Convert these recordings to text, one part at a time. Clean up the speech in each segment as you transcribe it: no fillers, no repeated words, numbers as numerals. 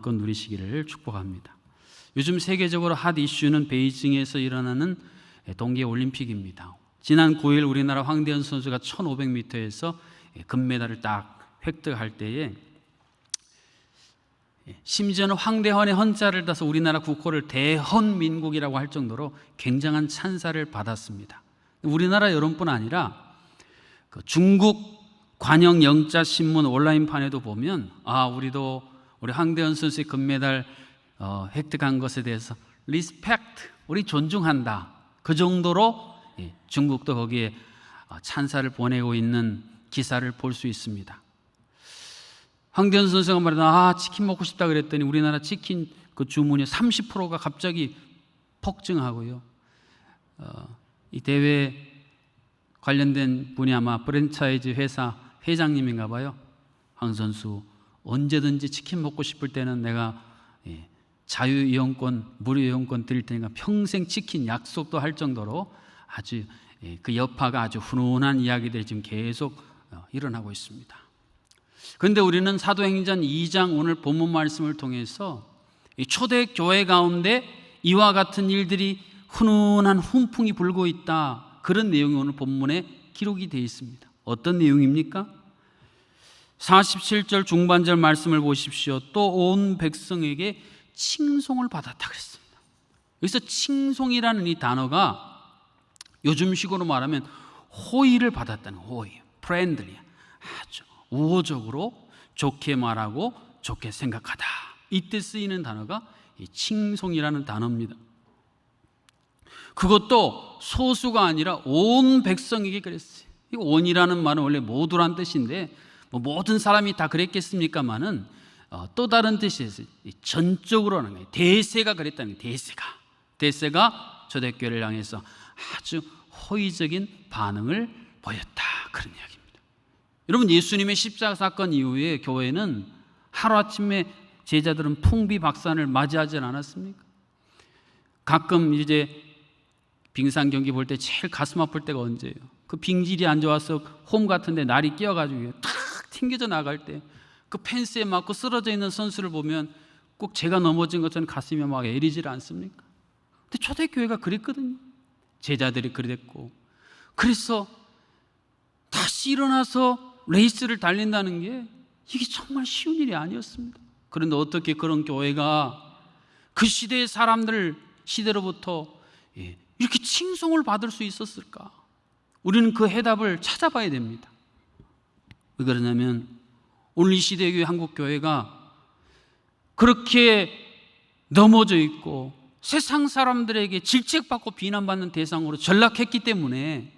건 누리시기를 축복합니다. 요즘 세계적으로 핫 이슈는 베이징에서 일어나는 동계올림픽입니다. 지난 9일 우리나라 황대현 선수가 1500m에서 금메달을 딱 획득할 때에 심지어는 황대헌의 헌자를 따서 우리나라 국호를 대헌민국이라고 할 정도로 굉장한 찬사를 받았습니다. 우리나라 여론뿐 아니라 중국 관영 영자신문 온라인판에도 보면 우리 황대헌 선수의 금메달 획득한 것에 대해서 리스펙트, 우리 존중한다, 그 정도로 중국도 거기에 찬사를 보내고 있는 기사를 볼 수 있습니다. 황대헌 선수가 말하다 치킨 먹고 싶다 그랬더니 우리나라 치킨 그 주문이 30%가 갑자기 폭증하고요. 이 대회 관련된 분이 아마 프랜차이즈 회사 회장님인가 봐요. 황 선수 언제든지 치킨 먹고 싶을 때는 내가 자유이용권, 무료이용권 드릴 테니까 평생 치킨 약속도 할 정도로 아주 그 여파가 아주 훈훈한 이야기들이 지금 계속 일어나고 있습니다. 그런데 우리는 사도행전 2장 오늘 본문 말씀을 통해서 초대교회 가운데 이와 같은 일들이 훈훈한 훈풍이 불고 있다, 그런 내용이 오늘 본문에 기록이 되어 있습니다. 어떤 내용입니까? 47절 중반절 말씀을 보십시오. 또 온 백성에게 칭송을 받았다 그랬습니다. 여기서 칭송이라는 이 단어가 요즘식으로 말하면 호의를 받았다는, 호의, 프렌들리, 아주 우호적으로 좋게 말하고 좋게 생각하다, 이때 쓰이는 단어가 이 칭송이라는 단어입니다. 그것도 소수가 아니라 온 백성에게 그랬어요. 이 온이라는 말은 원래 모두란 뜻인데 모든 사람이 다 그랬겠습니까마는 또 다른 뜻이 있어요. 전적으로 하는 거예요. 대세가 그랬다는 거예요. 대세가 초대교회를 향해서 아주 호의적인 반응을 보였다, 그런 이야기입니다. 여러분, 예수님의 십자가 사건 이후에 교회는 하루아침에 제자들은 풍비박산을 맞이하지 않았습니까? 가끔 이제 빙상 경기 볼 때 제일 가슴 아플 때가 언제예요? 그 빙질이 안 좋아서 홈 같은데 날이 끼어가지고 탁 튕겨져 나갈 때 그 펜스에 맞고 쓰러져 있는 선수를 보면 꼭 제가 넘어진 것처럼 가슴이 막 애리질 않습니까? 근데 초대교회가 그랬거든요. 제자들이 그랬고, 그래서 다시 일어나서 레이스를 달린다는 게 이게 정말 쉬운 일이 아니었습니다. 그런데 어떻게 그런 교회가 그 시대의 사람들 시대로부터 이렇게 칭송을 받을 수 있었을까? 우리는 그 해답을 찾아봐야 됩니다. 왜 그러냐면 오늘 이 시대의 교회, 한국교회가 그렇게 넘어져 있고 세상 사람들에게 질책받고 비난받는 대상으로 전락했기 때문에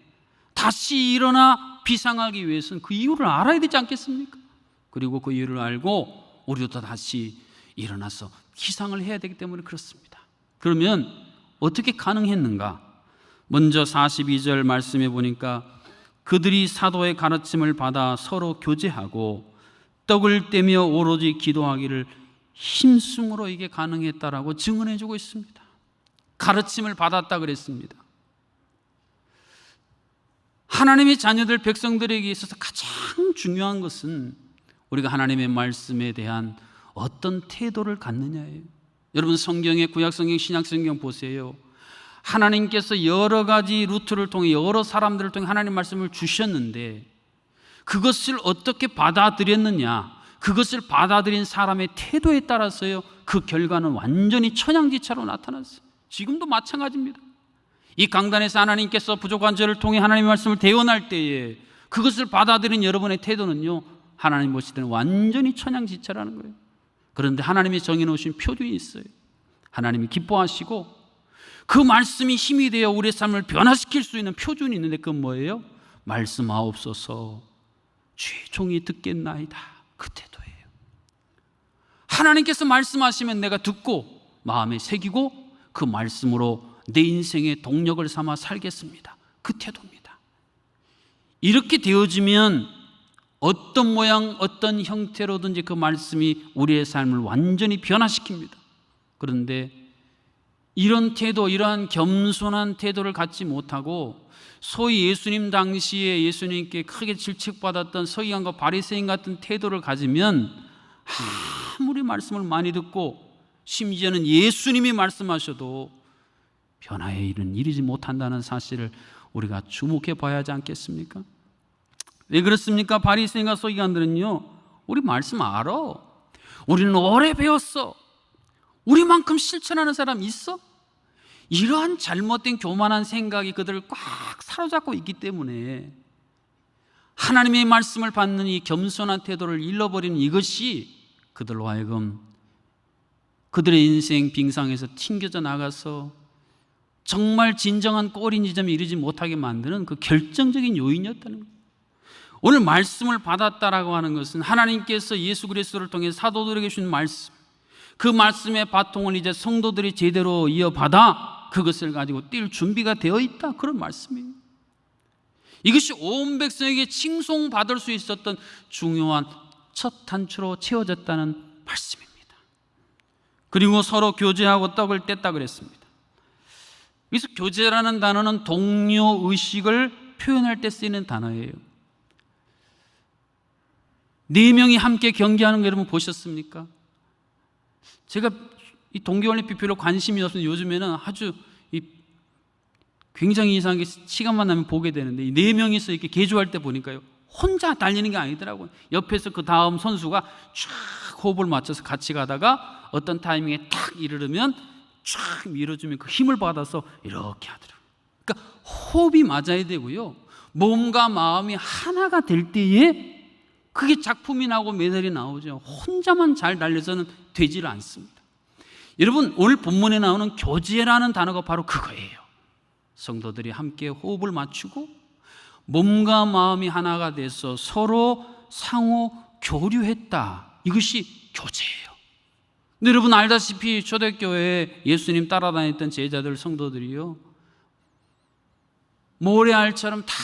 다시 일어나 비상하기 위해서는 그 이유를 알아야 되지 않겠습니까? 그리고 그 이유를 알고 우리도 다시 일어나서 희상을 해야 되기 때문에 그렇습니다. 그러면 어떻게 가능했는가? 먼저 42절 말씀해 보니까 그들이 사도의 가르침을 받아 서로 교제하고 떡을 떼며 오로지 기도하기를 힘쓰므로 이게 가능했다라고 증언해 주고 있습니다. 가르침을 받았다 그랬습니다. 하나님의 자녀들, 백성들에게 있어서 가장 중요한 것은 우리가 하나님의 말씀에 대한 어떤 태도를 갖느냐예요. 여러분, 성경의 구약성경, 신약성경 보세요. 하나님께서 여러 가지 루트를 통해 여러 사람들을 통해 하나님 말씀을 주셨는데 그것을 어떻게 받아들였느냐, 그것을 받아들인 사람의 태도에 따라서요, 그 결과는 완전히 천양지차로 나타났어요. 지금도 마찬가지입니다. 이 강단에서 하나님께서 부족한 저를 통해 하나님의 말씀을 대언할 때에 그것을 받아들인 여러분의 태도는요, 하나님 보실 때는 완전히 천양지차라는 거예요. 그런데 하나님이 정해놓으신 표준이 있어요. 하나님이 기뻐하시고 그 말씀이 힘이 되어 우리의 삶을 변화시킬 수 있는 표준이 있는데 그건 뭐예요? 말씀하옵소서 주의 종이 듣겠나이다, 그 태도예요. 하나님께서 말씀하시면 내가 듣고 마음에 새기고 그 말씀으로 내 인생의 동력을 삼아 살겠습니다, 그 태도입니다. 이렇게 되어지면 어떤 모양 어떤 형태로든지 그 말씀이 우리의 삶을 완전히 변화시킵니다. 그런데 이런 태도, 이러한 겸손한 태도를 갖지 못하고 소위 예수님 당시에 예수님께 크게 질책받았던 서기관과 바리새인 같은 태도를 가지면 아무리 말씀을 많이 듣고 심지어는 예수님이 말씀하셔도 변화의 일은 이르지 못한다는 사실을 우리가 주목해 봐야 하지 않겠습니까? 왜 그렇습니까? 바리새인과 서기관들은요, 우리 말씀 알아. 우리는 오래 배웠어. 우리만큼 실천하는 사람 있어? 이러한 잘못된 교만한 생각이 그들을 꽉 사로잡고 있기 때문에 하나님의 말씀을 받는 이 겸손한 태도를 잃어버리는 이것이 그들로 하여금 그들의 인생 빙상에서 튕겨져 나가서 정말 진정한 꼬린 지점에 이르지 못하게 만드는 그 결정적인 요인이었다는 거예요. 오늘 말씀을 받았다라고 하는 것은 하나님께서 예수 그리스도를 통해 사도들에게 주신 말씀, 그 말씀의 바통을 이제 성도들이 제대로 이어받아 그것을 가지고 뛸 준비가 되어 있다, 그런 말씀이에요. 이것이 온 백성에게 칭송받을 수 있었던 중요한 첫 단추로 채워졌다는 말씀입니다. 그리고 서로 교제하고 떡을 뗐다 그랬습니다. 그래서 교제라는 단어는 동료 의식을 표현할 때 쓰이는 단어예요. 4명이 함께 경기하는 거 여러분 보셨습니까? 제가 이 동계올림픽 별로 관심이 없어서 요즘에는 아주 굉장히 이상하게 시간만 나면 보게 되는데, 이 4명이서 이렇게 개조할 때 보니까요, 혼자 달리는 게 아니더라고요. 옆에서 그 다음 선수가 쫙 호흡을 맞춰서 같이 가다가 어떤 타이밍에 딱 이르르면 쫙 밀어주면 그 힘을 받아서 이렇게 하더라고요. 그러니까 호흡이 맞아야 되고요, 몸과 마음이 하나가 될 때에 그게 작품이 나고 메달이 나오죠. 혼자만 잘 달려서는 되지를 않습니다. 여러분, 오늘 본문에 나오는 교제라는 단어가 바로 그거예요. 성도들이 함께 호흡을 맞추고 몸과 마음이 하나가 돼서 서로 상호 교류했다. 이것이 교제예요. 근데 여러분 알다시피 초대교회에 예수님 따라다녔던 제자들, 성도들이요, 모래알처럼 다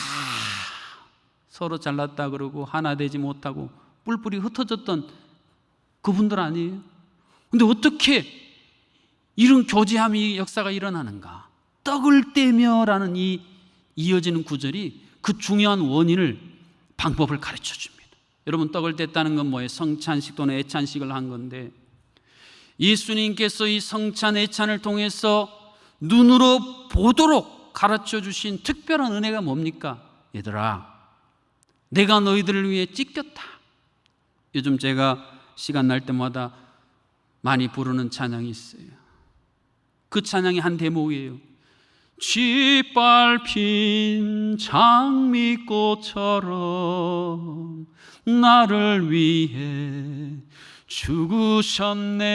서로 잘났다 그러고 하나 되지 못하고 뿔뿔이 흩어졌던 그분들 아니에요? 근데 어떻게 이런 교제함이 역사가 일어나는가? 떡을 떼며라는 이 이어지는 구절이 그 중요한 원인을, 방법을 가르쳐 줍니다. 여러분, 떡을 뗐다는 건 뭐예요? 성찬식 또는 애찬식을 한 건데, 예수님께서 이 성찬 애찬을 통해서 눈으로 보도록 가르쳐 주신 특별한 은혜가 뭡니까? 얘들아, 내가 너희들을 위해 찢겼다. 요즘 제가 시간 날 때마다 많이 부르는 찬양이 있어요. 그 찬양이 한 대목이에요. 짓밟힌 장미꽃처럼 나를 위해 죽으셨네,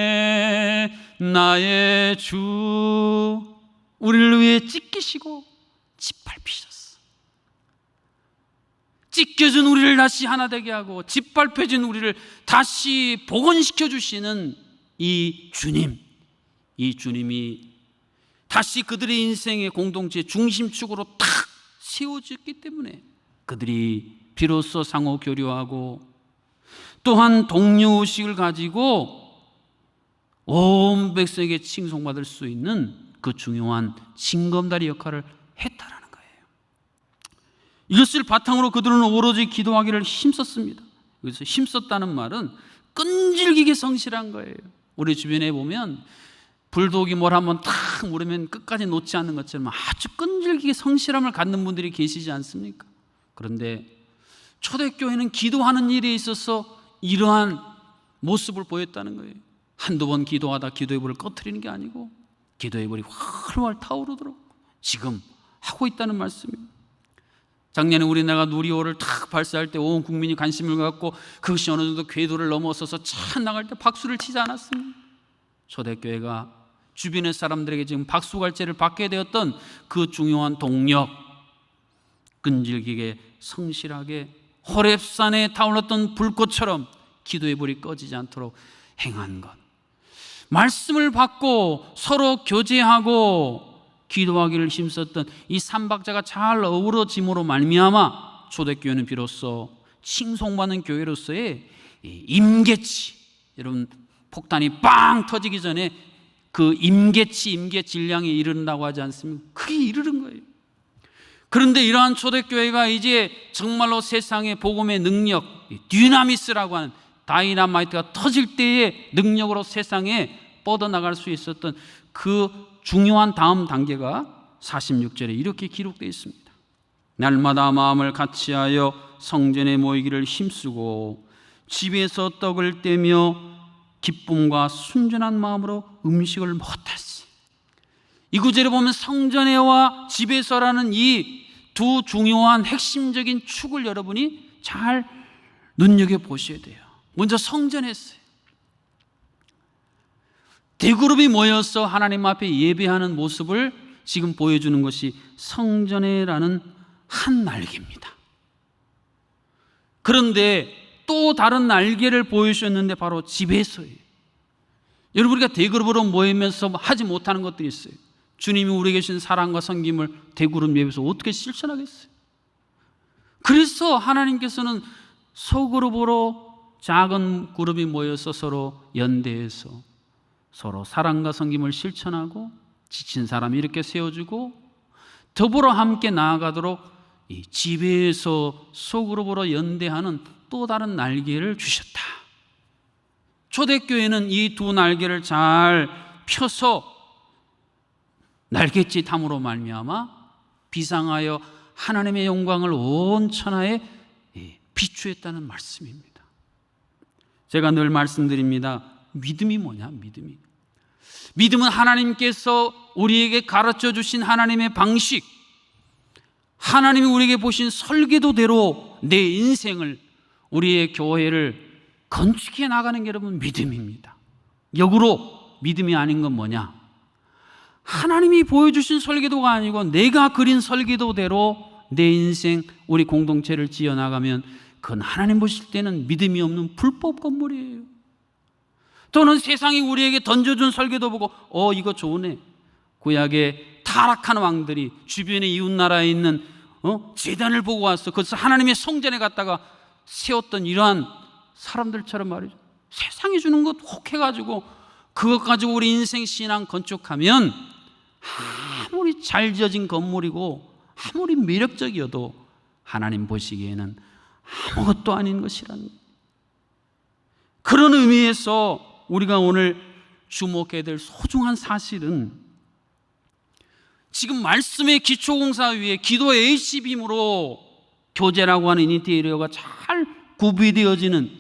나의 주. 우리를 위해 찢기시고 짓밟히셨어. 찢겨진 우리를 다시 하나 되게 하고 짓밟혀진 우리를 다시 복원시켜 주시는 이 주님, 이 주님이 다시 그들의 인생의 공동체 중심축으로 탁 세워졌기 때문에 그들이 비로소 상호 교류하고 또한 동료의식을 가지고 온 백성에게 칭송받을 수 있는 그 중요한 징검다리 역할을 했다라는 거예요. 이것을 바탕으로 그들은 오로지 기도하기를 힘썼습니다. 그래서 힘썼다는 말은 끈질기게 성실한 거예요. 우리 주변에 보면 불독이 뭘 한번 탁 물으면 끝까지 놓지 않는 것처럼 아주 끈질기게 성실함을 갖는 분들이 계시지 않습니까? 그런데 초대교회는 기도하는 일에 있어서 이러한 모습을 보였다는 거예요. 한두 번 기도하다 기도의 불을 꺼트리는 게 아니고 기도의 불이 활활 타오르도록 지금 하고 있다는 말씀이에요. 작년에 우리나라가 누리호를 탁 발사할 때 온 국민이 관심을 갖고 그것이 어느 정도 궤도를 넘어서서 차 나갈 때 박수를 치지 않았습니다. 초대교회가 주변의 사람들에게 지금 박수갈채를 받게 되었던 그 중요한 동력, 끈질기게 성실하게 호렙산에 타올랐던 불꽃처럼 기도의 불이 꺼지지 않도록 행한 것, 말씀을 받고 서로 교제하고 기도하기를 힘썼던 이 삼박자가 잘 어우러짐으로 말미암아 초대교회는 비로소 칭송받는 교회로서의 임계치, 여러분 폭탄이 빵 터지기 전에 그 임계치, 임계 질량에 이른다고 하지 않습니까? 그게 이르는 거예요. 그런데 이러한 초대교회가 이제 정말로 세상의 복음의 능력, 디나미스라고 하는 다이너마이트가 터질 때의 능력으로 세상에 뻗어나갈 수 있었던 그 중요한 다음 단계가 46절에 이렇게 기록되어 있습니다. 날마다 마음을 같이하여 성전에 모이기를 힘쓰고 집에서 떡을 떼며 기쁨과 순전한 마음으로 음식을 먹었다시. 이 구절에 보면 성전에와 집에서라는 이 두 중요한 핵심적인 축을 여러분이 잘 눈여겨보셔야 돼요. 먼저 성전했어요. 대그룹이 모여서 하나님 앞에 예배하는 모습을 지금 보여주는 것이 성전회라는 한 날개입니다. 그런데 또 다른 날개를 보여주셨는데 바로 집에서예요. 여러분, 우리가 대그룹으로 모이면서 하지 못하는 것들이 있어요. 주님이 우리에게 주신 사랑과 섬김을 대그룹 예배에서 어떻게 실천하겠어요? 그래서 하나님께서는 소그룹으로 작은 그룹이 모여서 서로 연대해서 서로 사랑과 섬김을 실천하고 지친 사람 이렇게 세워주고 더불어 함께 나아가도록 이 집에서 소그룹으로 연대하는 또 다른 날개를 주셨다. 초대교회는 이 두 날개를 잘 펴서 날갯짓함으로 말미암아 비상하여 하나님의 영광을 온 천하에 비추했다는 말씀입니다. 제가 늘 말씀드립니다. 믿음이 뭐냐? 믿음은 하나님께서 우리에게 가르쳐 주신 하나님의 방식, 하나님이 우리에게 보신 설계도대로 내 인생을, 우리의 교회를 건축해 나가는 게 여러분 믿음입니다. 역으로 믿음이 아닌 건 뭐냐? 하나님이 보여주신 설계도가 아니고 내가 그린 설계도대로 내 인생, 우리 공동체를 지어나가면 그건 하나님 보실 때는 믿음이 없는 불법 건물이에요. 또는 세상이 우리에게 던져준 설계도 보고 이거 좋으네. 구약의 타락한 왕들이 주변의 이웃나라에 있는 제단을 보고 왔어. 그래서 하나님의 성전에 갔다가 세웠던 이러한 사람들처럼 말이죠. 세상이 주는 것 혹해가지고 그것 가지고 우리 인생 신앙 건축하면 아무리 잘 지어진 건물이고 아무리 매력적이어도 하나님 보시기에는 아무것도 아닌 것이라는 거예요. 그런 의미에서 우리가 오늘 주목해야 될 소중한 사실은 지금 말씀의 기초공사 위에 기도의 HB임으로 교제라고 하는 인테리어가 잘 구비되어지는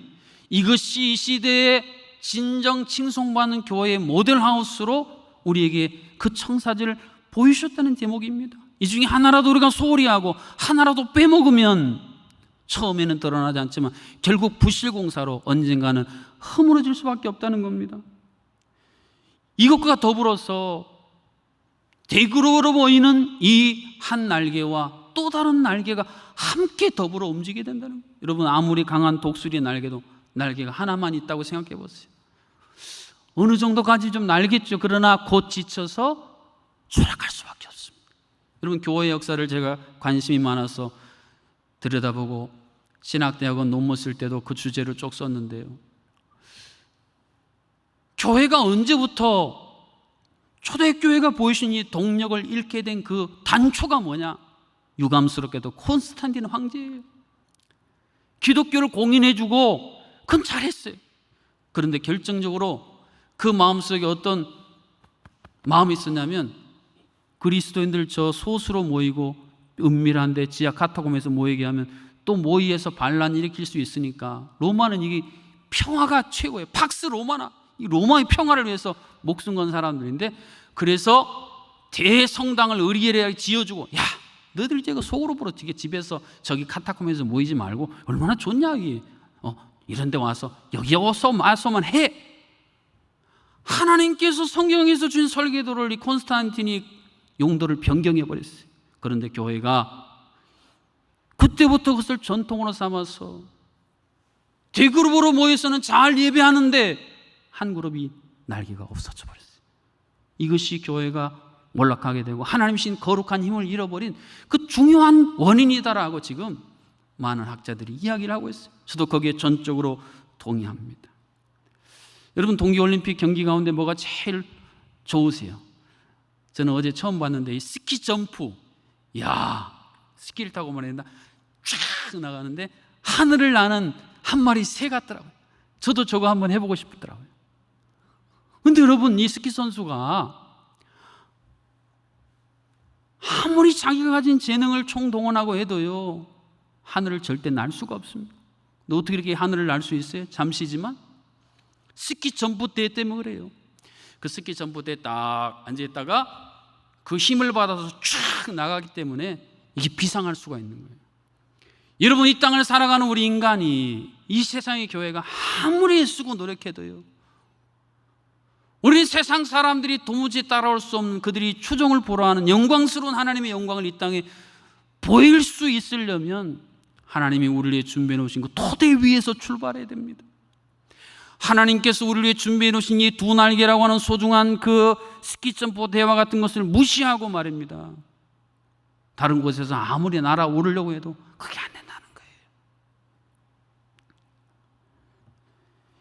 이것이 이 시대에 진정 칭송받는 교회의 모델하우스로 우리에게 그 청사진을 보여주셨다는 제목입니다. 이 중에 하나라도 우리가 소홀히 하고 하나라도 빼먹으면 처음에는 드러나지 않지만 결국 부실공사로 언젠가는 허물어질 수밖에 없다는 겁니다. 이것과 더불어서 대그룹으로 보이는 이 한 날개와 또 다른 날개가 함께 더불어 움직이게 된다는 거예요. 여러분, 아무리 강한 독수리의 날개도 날개가 하나만 있다고 생각해 보세요. 어느 정도까지 좀 날겠죠. 그러나 곧 지쳐서 추락할 수밖에 없습니다. 여러분, 교회 역사를 제가 관심이 많아서 들여다보고 신학대학원 논문 쓸 때도 그 주제를 쭉 썼는데요. 교회가 언제부터 초대교회가 보이신 이 동력을 잃게 된 그 단초가 뭐냐? 유감스럽게도 콘스탄틴 황제예요. 기독교를 공인해주고 그건 잘했어요. 그런데 결정적으로 그 마음속에 어떤 마음이 있었냐면 그리스도인들 저 소수로 모이고 은밀한데 지하 카타콤에서 모이게 하면 또 모의해서 반란 일으킬 수 있으니까 로마는 이게 평화가 최고예요. 팍스 로마나 이 로마의 평화를 위해서 목숨 건 사람들인데 그래서 대성당을 의리에 지어주고 야 너희들 이제 속으로 부러지게 집에서 저기 카타콤에서 모이지 말고 얼마나 좋냐 이게 이런 데 와서 여기 와서 마소만 해. 하나님께서 성경에서 준 설계도를 이 콘스탄틴이 용도를 변경해 버렸어요. 그런데 교회가 그때부터 그것을 전통으로 삼아서 대그룹으로 모여서는 잘 예배하는데 한 그룹이 날개가 없어져 버렸어요. 이것이 교회가 몰락하게 되고 하나님 신 거룩한 힘을 잃어버린 그 중요한 원인이다라고 지금 많은 학자들이 이야기를 하고 있어요. 저도 거기에 전적으로 동의합니다. 여러분, 동계올림픽 경기 가운데 뭐가 제일 좋으세요? 저는 어제 처음 봤는데 이 스키 점프, 야 스키를 타고 말했나 쫙 나가는데 하늘을 나는 한 마리 새 같더라고요. 저도 저거 한번 해보고 싶더라고요. 근데 여러분, 이 스키 선수가 아무리 자기가 가진 재능을 총동원하고 해도요, 하늘을 절대 날 수가 없습니다. 근데 어떻게 이렇게 하늘을 날 수 있어요? 잠시지만 스키 점프대 때문에 그래요. 그 스키 점프대에 딱 앉아있다가 그 힘을 받아서 쫙 나가기 때문에 이게 비상할 수가 있는 거예요. 여러분, 이 땅을 살아가는 우리 인간이, 이 세상의 교회가 아무리 애쓰고 노력해도요, 우리 세상 사람들이 도무지 따라올 수 없는, 그들이 추종을 보러하는 영광스러운 하나님의 영광을 이 땅에 보일 수 있으려면 하나님이 우리를 위해 준비해 놓으신 그 토대 위에서 출발해야 됩니다. 하나님께서 우리를 위해 준비해 놓으신 이 두 날개라고 하는 소중한 그 스키점프대와 같은 것을 무시하고 말입니다, 다른 곳에서 아무리 날아오르려고 해도 그게 안 된다는 거예요.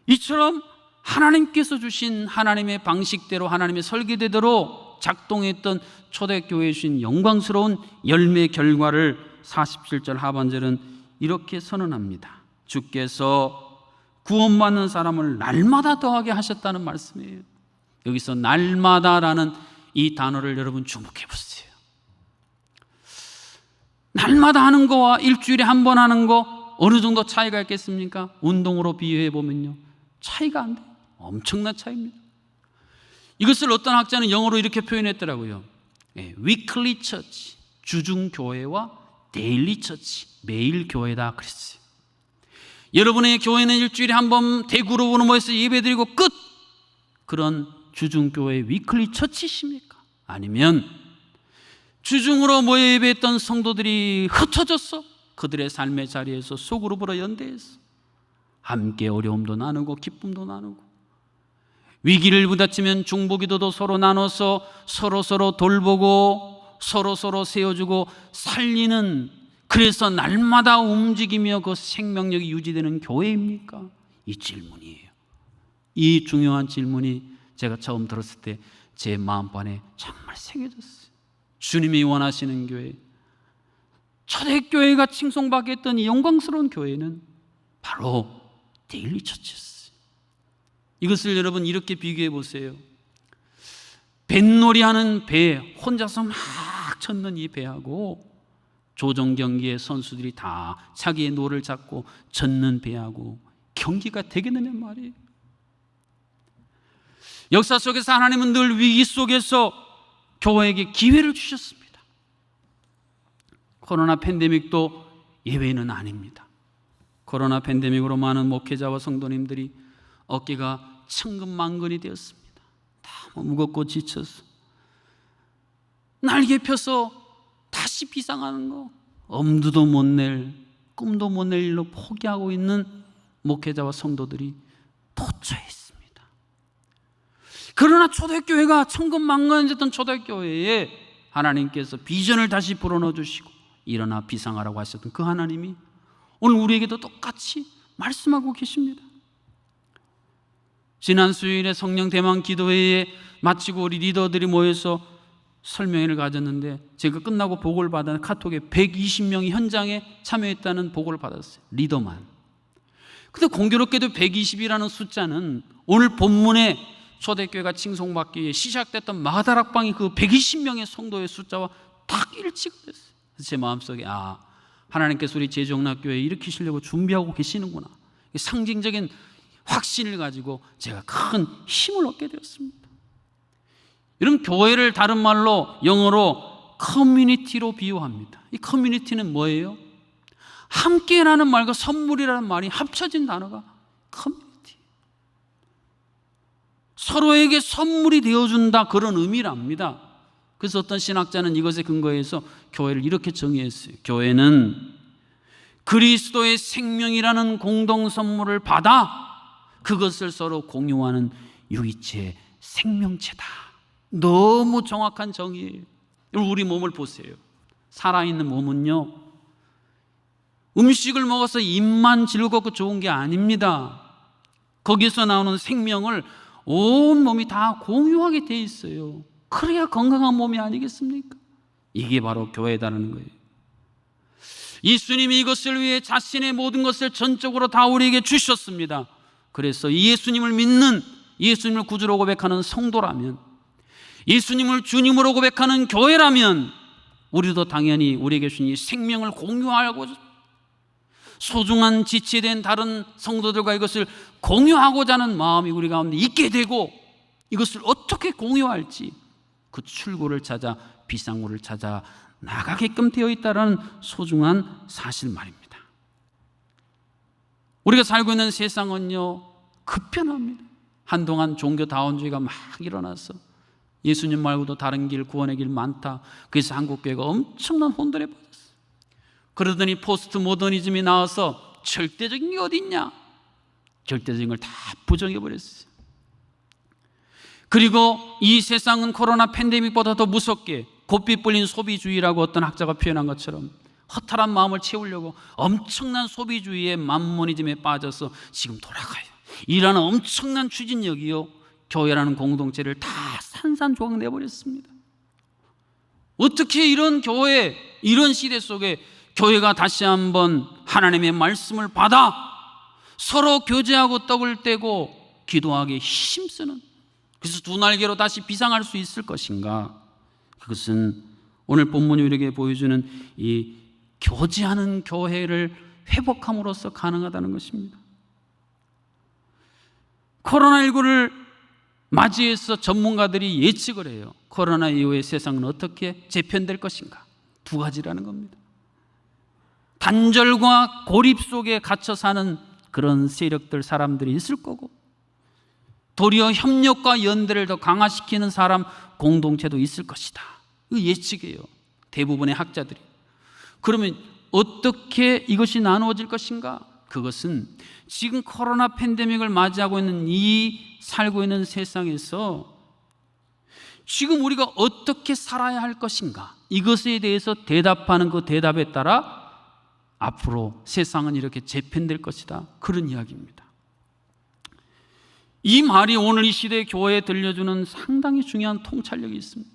이처럼 하나님께서 주신 하나님의 방식대로, 하나님의 설계대로 작동했던 초대교회에 주신 영광스러운 열매 결과를 47절 하반절은 이렇게 선언합니다. 주께서 구원받는 사람을 날마다 더하게 하셨다는 말씀이에요. 여기서 날마다라는 이 단어를 여러분 주목해 보세요. 날마다 하는 거와 일주일에 한 번 하는 거 어느 정도 차이가 있겠습니까? 운동으로 비유해 보면요, 차이가 안 돼요. 엄청난 차이입니다. 이것을 어떤 학자는 영어로 이렇게 표현했더라고요. weekly church, 주중교회와 daily church, 매일 교회다 그랬어요. 여러분의 교회는 일주일에 한 번 대그룹으로 모여서 예배드리고 끝, 그런 주중교회 weekly church이십니까? 아니면 주중으로 모여 예배했던 성도들이 흩어졌어 그들의 삶의 자리에서 소그룹으로 연대해서 함께 어려움도 나누고 기쁨도 나누고, 위기를 부딪히면 중보기도도 서로 나눠서 서로 돌보고 서로 세워주고 살리는, 그래서 날마다 움직이며 그 생명력이 유지되는 교회입니까? 이 질문이에요. 이 중요한 질문이 제가 처음 들었을 때 제 마음판에 정말 새겨졌어요. 주님이 원하시는 교회, 초대교회가 칭송받게 했던 이 영광스러운 교회는 바로 데일리 처치였어요. 이것을 여러분 이렇게 비교해 보세요. 뱃놀이하는 배, 혼자서 막 쳤는 이 배하고 조정 경기의 선수들이 다 자기의 노를 잡고 젓는 배하고 경기가 되겠느냐 말이에요. 역사 속에서 하나님은 늘 위기 속에서 교회에게 기회를 주셨습니다. 코로나 팬데믹도 예외는 아닙니다. 코로나 팬데믹으로 많은 목회자와 성도님들이 어깨가 천근만근이 되었습니다. 너무 무겁고 지쳐서 날개 펴서 다시 비상하는 거, 엄두도 못 낼, 꿈도 못 낼 일로 포기하고 있는 목회자와 성도들이 도처에 있습니다. 그러나 초대교회가 천근만근했던 초대교회에 하나님께서 비전을 다시 불어넣어 주시고 일어나 비상하라고 하셨던 그 하나님이 오늘 우리에게도 똑같이 말씀하고 계십니다. 지난 수요일에 성령 대망 기도회에 마치고 우리 리더들이 모여서 설명회를 가졌는데 제가 끝나고 보고를 받은 카톡에 120명이 현장에 참여했다는 보고를 받았어요. 리더만. 근데 공교롭게도 120이라는 숫자는 오늘 본문에 초대교회가 칭송받기 위해 시작됐던 마다락방이 그 120명의 성도의 숫자와 딱 일치가 됐어요. 그래서 제 마음속에 하나님께서 우리 제정락교회에 일으키시려고 준비하고 계시는구나, 상징적인 확신을 가지고 제가 큰 힘을 얻게 되었습니다. 여러분, 교회를 다른 말로 영어로 커뮤니티로 비유합니다. 이 커뮤니티는 뭐예요? 함께라는 말과 선물이라는 말이 합쳐진 단어가 커뮤니티. 서로에게 선물이 되어준다, 그런 의미랍니다. 그래서 어떤 신학자는 이것에 근거해서 교회를 이렇게 정의했어요. 교회는 그리스도의 생명이라는 공동 선물을 받아 그것을 서로 공유하는 유기체의 생명체다. 너무 정확한 정의예요. 우리 몸을 보세요. 살아있는 몸은요, 음식을 먹어서 입만 즐겁고 좋은 게 아닙니다. 거기서 나오는 생명을 온 몸이 다 공유하게 돼 있어요. 그래야 건강한 몸이 아니겠습니까? 이게 바로 교회다라는 거예요. 예수님이 이것을 위해 자신의 모든 것을 전적으로 다 우리에게 주셨습니다. 그래서 예수님을 믿는, 예수님을 구주로 고백하는 성도라면, 예수님을 주님으로 고백하는 교회라면 우리도 당연히 우리에게 주신 이 생명을 공유하고 소중한 지체된 다른 성도들과 이것을 공유하고자 하는 마음이 우리 가운데 있게 되고, 이것을 어떻게 공유할지 그 출구를 찾아 비상구를 찾아 나가게끔 되어 있다는 소중한 사실 말입니다. 우리가 살고 있는 세상은요, 급변합니다. 한동안 종교다원주의가 막 일어나서 예수님 말고도 다른 길, 구원의 길 많다. 그래서 한국교회가 엄청난 혼돈에 빠졌어요. 그러더니 포스트 모더니즘이 나와서 절대적인 게 어디 있냐? 절대적인 걸 다 부정해버렸어요. 그리고 이 세상은 코로나 팬데믹보다 더 무섭게 고삐 뿔린 소비주의라고 어떤 학자가 표현한 것처럼 허탈한 마음을 채우려고 엄청난 소비주의의 맘모니즘에 빠져서 지금 돌아가요. 이라는 엄청난 추진력이요, 교회라는 공동체를 다 산산조각 내버렸습니다. 어떻게 이런 교회, 이런 시대 속에 교회가 다시 한번 하나님의 말씀을 받아 서로 교제하고 떡을 떼고 기도하기에 힘쓰는, 그래서 두 날개로 다시 비상할 수 있을 것인가? 그것은 오늘 본문이 우리에게 보여주는 이 교제하는 교회를 회복함으로써 가능하다는 것입니다. 코로나19를 맞이해서 전문가들이 예측을 해요. 코로나 이후에 세상은 어떻게 재편될 것인가? 두 가지라는 겁니다. 단절과 고립 속에 갇혀 사는 그런 세력들, 사람들이 있을 거고, 도리어 협력과 연대를 더 강화시키는 사람 공동체도 있을 것이다. 이거 예측이에요, 대부분의 학자들이. 그러면 어떻게 이것이 나누어질 것인가? 그것은 지금 코로나 팬데믹을 맞이하고 있는 이 살고 있는 세상에서 지금 우리가 어떻게 살아야 할 것인가, 이것에 대해서 대답하는 그 대답에 따라 앞으로 세상은 이렇게 재편될 것이다, 그런 이야기입니다. 이 말이 오늘 이 시대의 교회에 들려주는 상당히 중요한 통찰력이 있습니다.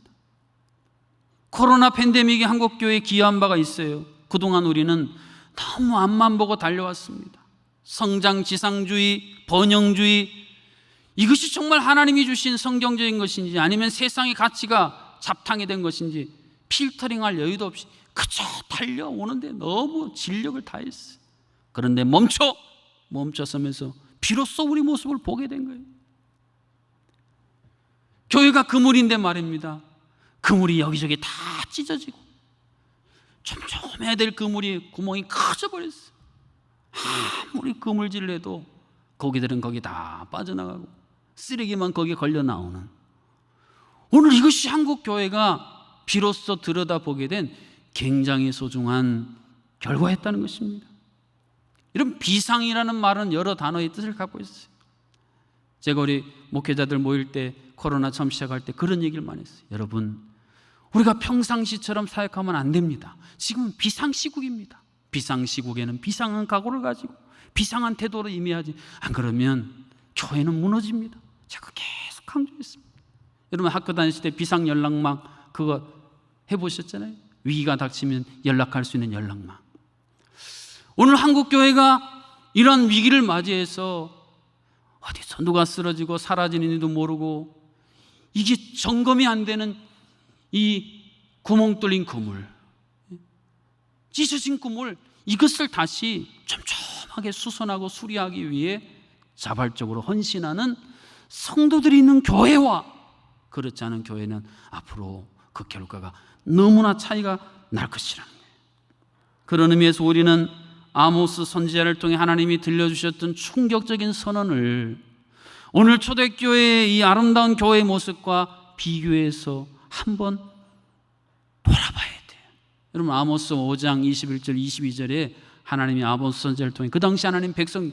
코로나 팬데믹이 한국 교회에 기여한 바가 있어요. 그동안 우리는 너무 앞만 보고 달려왔습니다. 성장 지상주의, 번영주의, 이것이 정말 하나님이 주신 성경적인 것인지 아니면 세상의 가치가 잡탕이 된 것인지 필터링할 여유도 없이 그저 달려오는데 너무 진력을 다했어요. 그런데 멈춰서면서 비로소 우리 모습을 보게 된 거예요. 교회가 그물인데 말입니다. 그물이 여기저기 다 찢어지고 촘촘해야 될 그물이 구멍이 커져버렸어요. 아무리 그물질을 해도 고기들은 거기 다 빠져나가고 쓰레기만 거기에 걸려 나오는, 오늘 이것이 한국 교회가 비로소 들여다보게 된 굉장히 소중한 결과였다는 것입니다. 이런 비상이라는 말은 여러 단어의 뜻을 갖고 있어요. 제가 우리 목회자들 모일 때 코로나 처음 시작할 때 그런 얘기를 많이 했어요. 여러분, 우리가 평상시처럼 사역하면 안 됩니다. 지금은 비상시국입니다. 비상시국에는 비상한 각오를 가지고 비상한 태도로 임해야지, 안 그러면 교회는 무너집니다. 제가 계속 강조했습니다. 여러분 학교 다니실 때 비상연락망 그거 해보셨잖아요. 위기가 닥치면 연락할 수 있는 연락망. 오늘 한국교회가 이런 위기를 맞이해서 어디서 누가 쓰러지고 사라지는지도 모르고 이게 점검이 안 되는 이 구멍 뚫린 그물, 찢어진 그물, 이것을 다시 촘촘하게 수선하고 수리하기 위해 자발적으로 헌신하는 성도들이 있는 교회와 그렇지 않은 교회는 앞으로 그 결과가 너무나 차이가 날 것이라는 거예요. 그런 의미에서 우리는 아모스 선지자를 통해 하나님이 들려주셨던 충격적인 선언을 오늘 초대교회의 이 아름다운 교회의 모습과 비교해서 한번 돌아봐야 돼요. 여러분 아모스 5장 21절 22절에 하나님이 아모스 선지자를 통해 그 당시 하나님 백성,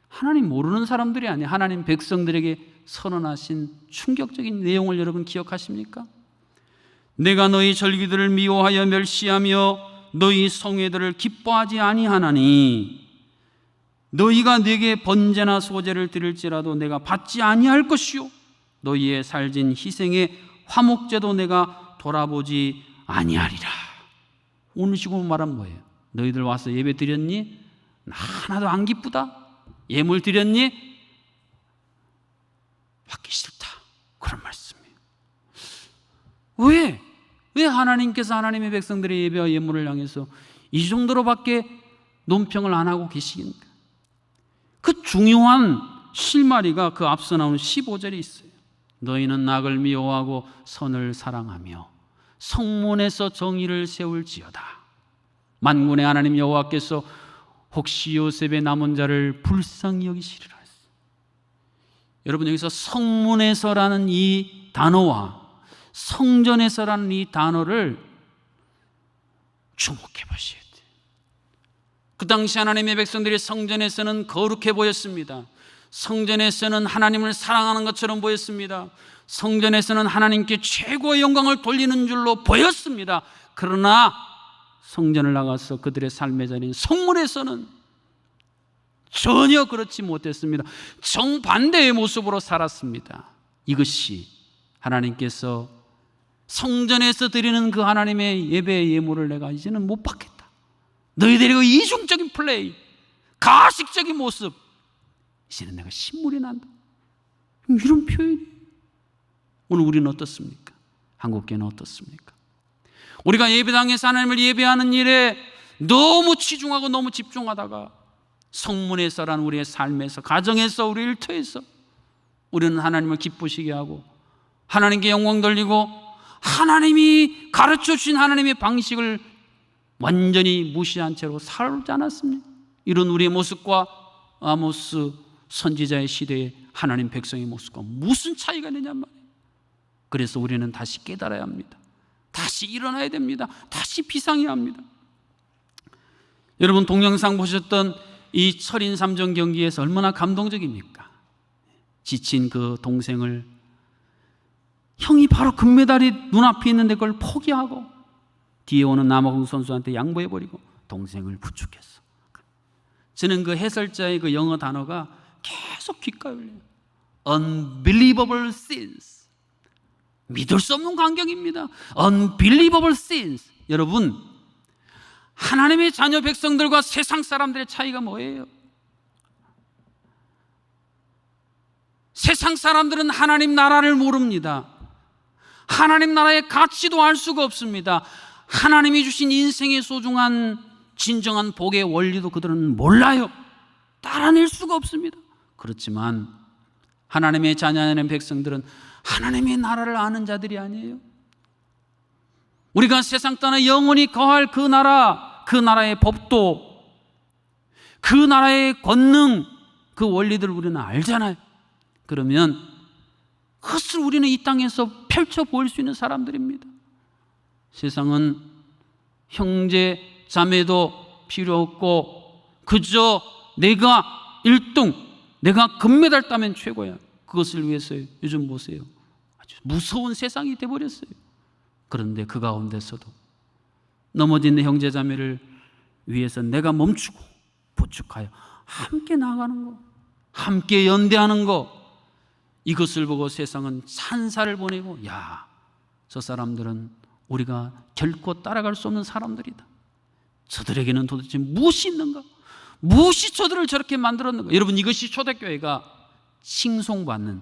하나님 모르는 사람들이 아니에요. 하나님 백성들에게 선언하신 충격적인 내용을 여러분 기억하십니까? 내가 너희 절기들을 미워하여 멸시하며 너희 성회들을 기뻐하지 아니하나니 너희가 내게 번제나 소제를 드릴지라도 내가 받지 아니할 것이요 너희의 살진 희생의 화목제도 내가 돌아보지 아니하리라. 오늘 식으로 말하면 뭐예요? 너희들 와서 예배 드렸니? 하나도 안 기쁘다? 예물 드렸니? 받기 싫다, 그런 말씀이에요. 왜 하나님께서 하나님의 백성들의 예배와 예물을 향해서 이 정도로밖에 논평을 안 하고 계시겠습니까? 그 중요한 실마리가 그 앞서 나오는 15절에 있어요. 너희는 악을 미워하고 선을 사랑하며 성문에서 정의를 세울지어다. 만군의 하나님 여호와께서 혹시 요셉의 남은 자를 불쌍히 여기시리라 했어요. 여러분, 여기서 성문에서라는 이 단어와 성전에서라는 이 단어를 주목해 보셔야 돼요. 그 당시 하나님의 백성들이 성전에서는 거룩해 보였습니다. 성전에서는 하나님을 사랑하는 것처럼 보였습니다. 성전에서는 하나님께 최고의 영광을 돌리는 줄로 보였습니다. 그러나 성전을 나가서 그들의 삶의 자리인 성문에서는 전혀 그렇지 못했습니다. 정반대의 모습으로 살았습니다. 이것이 하나님께서 성전에서 드리는 그 하나님의 예배의 예물을 내가 이제는 못 받겠다, 너희들의 그 이중적인 플레이, 가식적인 모습, 이제는 내가 신물이 난다, 이런 표현이. 오늘 우리는 어떻습니까? 한국교회는 어떻습니까? 우리가 예배당에서 하나님을 예배하는 일에 너무 치중하고 너무 집중하다가 성문에서라는 우리의 삶에서, 가정에서, 우리 일터에서 우리는 하나님을 기쁘시게 하고 하나님께 영광 돌리고 하나님이 가르쳐 주신 하나님의 방식을 완전히 무시한 채로 살지 않았습니까? 이런 우리의 모습과 아모스 선지자의 시대의 하나님 백성의 모습과 무슨 차이가 있느냐 말이에요. 그래서 우리는 다시 깨달아야 합니다. 다시 일어나야 됩니다. 다시 비상해야 합니다. 여러분, 동영상 보셨던 이 철인 3전 경기에서 얼마나 감동적입니까? 지친 그 동생을 형이 바로 금메달이 눈앞에 있는데 그걸 포기하고 뒤에 오는 남아공 선수한테 양보해버리고 동생을 부축했어. 저는 그 해설자의 그 영어 단어가 계속 귓가에 울려요. Unbelievable scenes. 믿을 수 없는 광경입니다. Unbelievable scenes. 여러분, 하나님의 자녀 백성들과 세상 사람들의 차이가 뭐예요? 세상 사람들은 하나님 나라를 모릅니다. 하나님 나라의 가치도 알 수가 없습니다. 하나님이 주신 인생의 소중한 진정한 복의 원리도 그들은 몰라요. 따라낼 수가 없습니다. 그렇지만 하나님의 자녀된 백성들은 하나님의 나라를 아는 자들이 아니에요. 우리가 세상 떠나 영원히 거할 그 나라, 그 나라의 법도, 그 나라의 권능, 그 원리들을 우리는 알잖아요. 그러면 그것을 우리는 이 땅에서 펼쳐 보일 수 있는 사람들입니다. 세상은 형제 자매도 필요 없고 그저 내가 1등, 내가 금메달 따면 최고야. 그것을 위해서 요즘 보세요. 아주 무서운 세상이 돼버렸어요. 그런데 그 가운데서도 넘어진 내 형제 자매를 위해서 내가 멈추고 부축하여 함께 나아가는 거, 함께 연대하는 거, 이것을 보고 세상은 찬사를 보내고, 야, 저 사람들은 우리가 결코 따라갈 수 없는 사람들이다. 저들에게는 도대체 무엇이 있는가? 무엇이 저들을 저렇게 만들었는가? 여러분, 이것이 초대교회가 칭송받는,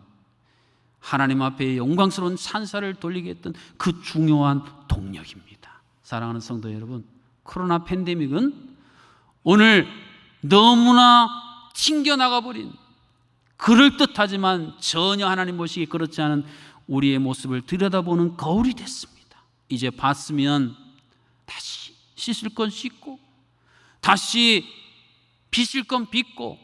하나님 앞에 영광스러운 찬사를 돌리게 했던 그 중요한 동력입니다. 사랑하는 성도 여러분, 코로나 팬데믹은 오늘 너무나 튕겨나가버린, 그럴듯하지만 전혀 하나님 보시기에 그렇지 않은 우리의 모습을 들여다보는 거울이 됐습니다. 이제 봤으면 다시 씻을 건 씻고, 다시 빗을 건 빗고,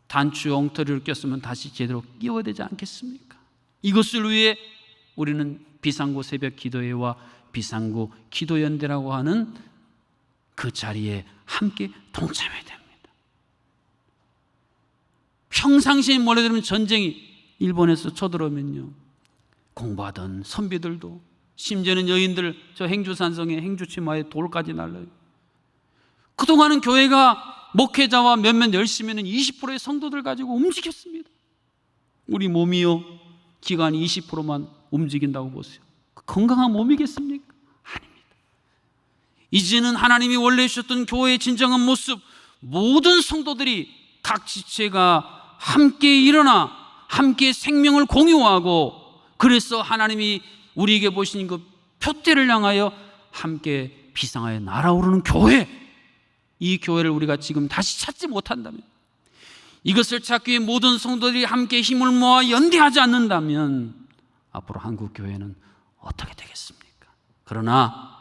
단추 엉터리를 꼈으면 다시 제대로 끼워야 되지 않겠습니까? 이것을 위해 우리는 비상구 새벽 기도회와 비상구 기도연대라고 하는 그 자리에 함께 동참해야 됩니다. 평상시에 몰려들면 전쟁이 일본에서 쳐들어오면요, 공부하던 선비들도, 심지어는 여인들, 저 행주산성의 행주치마에 돌까지 날라요. 그동안은 교회가 목회자와 몇몇 열심히 하는 20%의 성도들 가지고 움직였습니다. 우리 몸이요, 기관이 20%만 움직인다고 보세요. 건강한 몸이겠습니까? 아닙니다. 이제는 하나님이 원래 주셨던 교회의 진정한 모습, 모든 성도들이 각 지체가 함께 일어나 함께 생명을 공유하고, 그래서 하나님이 우리에게 보신 그 표대를 향하여 함께 비상하여 날아오르는 교회, 이 교회를 우리가 지금 다시 찾지 못한다면, 이것을 찾기 위해 모든 성도들이 함께 힘을 모아 연대하지 않는다면 앞으로 한국 교회는 어떻게 되겠습니까? 그러나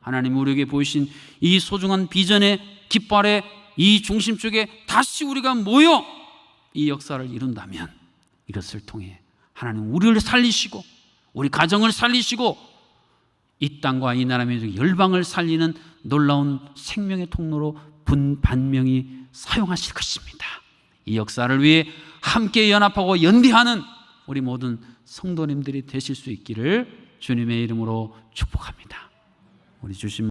하나님 우리에게 보이신 이 소중한 비전의 깃발의 이 중심 쪽에 다시 우리가 모여 이 역사를 이룬다면, 이것을 통해 하나님 우리를 살리시고 우리 가정을 살리시고 이 땅과 이 나라의 열방을 살리는 놀라운 생명의 통로로 반명히 사용하실 것입니다. 이 역사를 위해 함께 연합하고 연대하는 우리 모든 성도님들이 되실 수 있기를 주님의 이름으로 축복합니다. 우리 주신